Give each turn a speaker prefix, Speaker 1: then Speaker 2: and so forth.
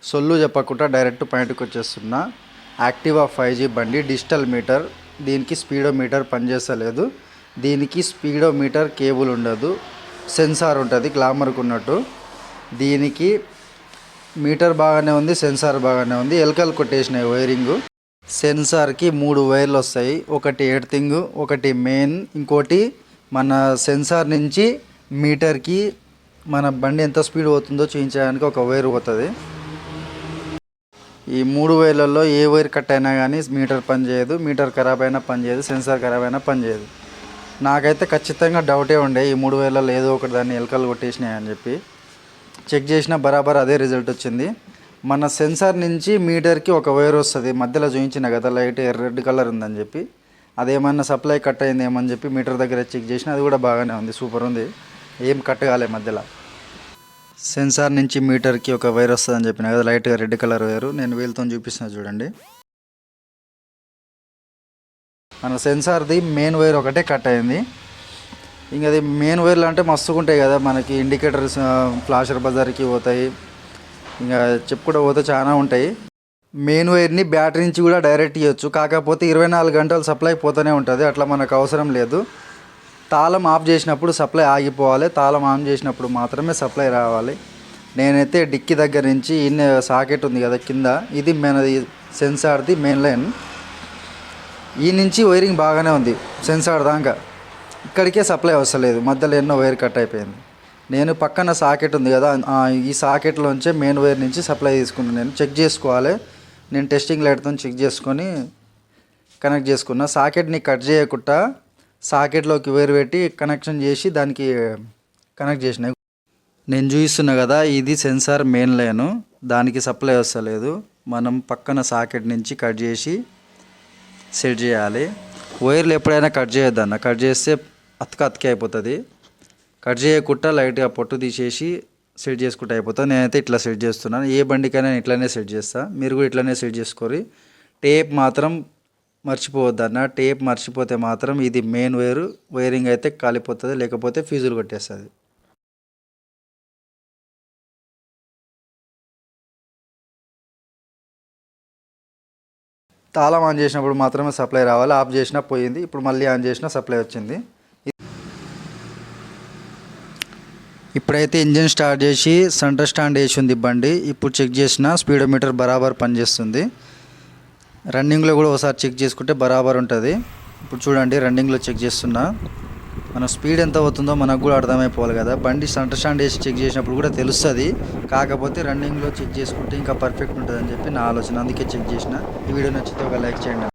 Speaker 1: సొల్లు చెప్పకుండా డైరెక్ట్ పాయింట్కి వచ్చేస్తున్నా. యాక్టివా 5G బండి, డిజిటల్ మీటర్. దీనికి స్పీడోమీటర్ పనిచేస్తలేదు. దీనికి స్పీడోమీటర్ కేబుల్ ఉండదు, సెన్సార్ ఉంటుంది గ్లామర్కు ఉన్నట్టు. దీనికి మీటర్ బాగానే ఉంది, సెన్సార్ బాగానే ఉంది. ఎలకలు కొట్టేసినాయి వైరింగు. సెన్సార్కి 3 వైర్లు వస్తాయి, ఒకటి ఎర్తింగ్, ఒకటి మెయిన్, ఇంకోటి మన సెన్సార్ నుంచి మీటర్కి మన బండి ఎంత స్పీడ్ పోతుందో చూపించడానికి ఒక వైర్ పోతుంది. ఈ 3 వైర్లలో ఏ వైర్ కట్ అయినా కానీ మీటర్ పనిచేయదు, మీటర్ ఖరాబ్ అయినా పనిచేయదు, సెన్సార్ ఖరాబ్ అయినా పనిచేయదు. నాకైతే ఖచ్చితంగా డౌటే ఉండే ఈ 3 వైర్లలో ఏదో ఒకటి దాన్ని ఎలకలు కొట్టేసినాయి అని చెప్పి. చెక్ చేసిన బరాబర్ అదే రిజల్ట్ వచ్చింది. మన సెన్సార్ నుంచి మీటర్కి ఒక వైర్ వస్తుంది, మధ్యలో చూపించిన కదా లైట్ రెడ్ కలర్ ఉందని చెప్పి. అదేమన్నా సప్లై కట్ అయింది ఏమని చెప్పి మీటర్ దగ్గర చెక్ చేసిన, అది కూడా బాగానే ఉంది, సూపర్ ఉంది, ఏం కట్ కాలే మధ్యలో. సెన్సార్ నుంచి మీటర్కి ఒక వైర్ వస్తుందని చెప్పిన కదా, లైట్గా రెడ్ కలర్ వైరు. నేను వీళ్ళతో చూపిస్తున్నా చూడండి. మన సెన్సార్ది మెయిన్ వైర్ ఒకటే కట్ అయింది. ఇంకా అది మెయిన్ వైర్లు అంటే మస్తుగా ఉంటాయి కదా మనకి, ఇండికేటర్స్ ఫ్లాషర్ బజార్కి పోతాయి, ఇంకా చెప్పుకుంటూ పోతే చాలా ఉంటాయి. మెయిన్ వైర్ని బ్యాటరీ నుంచి కూడా డైరెక్ట్ ఇవ్వచ్చు, కాకపోతే 24 గంటలు సప్లై పోతూనే ఉంటుంది. అట్లా మనకు అవసరం లేదు. తాళం ఆఫ్ చేసినప్పుడు సప్లై ఆగిపోవాలి, తాళం ఆన్ చేసినప్పుడు మాత్రమే సప్లై రావాలి. నేనైతే డిక్కీ దగ్గర నుంచి ఇన్ని సాకెట్ ఉంది కదా కింద, ఇది మనది సెన్సార్ది మెయిన్ లైన్. ఈ నుంచి వైరింగ్ బాగానే ఉంది సెన్సార్ దాకా, ఇక్కడికే సప్లై వస్తలేదు, మధ్యలో ఎన్నో వైర్ కట్ అయిపోయింది. నేను పక్కన సాకెట్ ఉంది కదా, ఈ సాకెట్లోంచే మెయిన్ వైర్ నుంచి సప్లై తీసుకున్నాను. నేను చెక్ చేసుకోవాలి, నేను టెస్టింగ్ లైట్తో చెక్ చేసుకొని కనెక్ట్ చేసుకున్నా. సాకెట్ని కట్ చేయకుండా సాకెట్లోకి వైర్ పెట్టి కనెక్షన్ చేసి దానికి కనెక్ట్ చేసిన. నేను చూపిస్తున్నా కదా, ఇది సెన్సార్ మెయిన్ లైను, దానికి సప్లై వస్తలేదు. మనం పక్కన సాకెట్ నుంచి కట్ చేసి సెట్ చేయాలి. వైర్లు ఎప్పుడైనా కట్ చేయొద్దన్న, కట్ చేస్తే అతికి అయిపోతుంది. కట్ చేయకుండా లైట్గా పొట్టు తీసేసి సెట్ చేసుకుంటే అయిపోతుంది. నేనైతే ఇట్లా సెట్ చేస్తున్నాను, ఏ బండికైనా ఇట్లానే సెట్ చేస్తాను, మీరు కూడా ఇట్లానే సెట్ చేసుకోరి. టేప్ మాత్రం మర్చిపోవద్దన్న, టేప్ మర్చిపోతే మాత్రం ఇది మెయిన్ వైరింగ్ అయితే కాలిపోతుంది, లేకపోతే ఫ్యూజులు కొట్టేస్తుంది. తాళం ఆన్ చేసినప్పుడు మాత్రమే సప్లై రావాలి, ఆఫ్ చేసినా పోయింది. ఇప్పుడు మళ్ళీ ఆన్ చేసినా సప్లై వచ్చింది. ఇప్పుడైతే ఇంజిన్ స్టార్ట్ చేసి సెంటర్ స్టాండ్ వేసి ఉంది బండి. ఇప్పుడు చెక్ చేసిన స్పీడోమీటర్ బరాబర్ పనిచేస్తుంది. రన్నింగ్లో కూడా ఒకసారి చెక్ చేసుకుంటే బరాబర్ ఉంటుంది. ఇప్పుడు చూడండి రన్నింగ్లో చెక్ చేస్తున్నా, మన స్పీడ్ ఎంత అవుతుందో మనకు కూడా అర్థమైపోవాలి కదా. బండి సెంటర్ స్టాండ్ వేసి చెక్ చేసినప్పుడు కూడా తెలుస్తుంది, కాకపోతే రన్నింగ్లో చెక్ చేసుకుంటే ఇంకా పర్ఫెక్ట్ ఉంటుందని చెప్పి నా ఆలోచన, అందుకే చెక్ చేసిన. ఈ వీడియో నచ్చితే ఒక లైక్ చేయండి.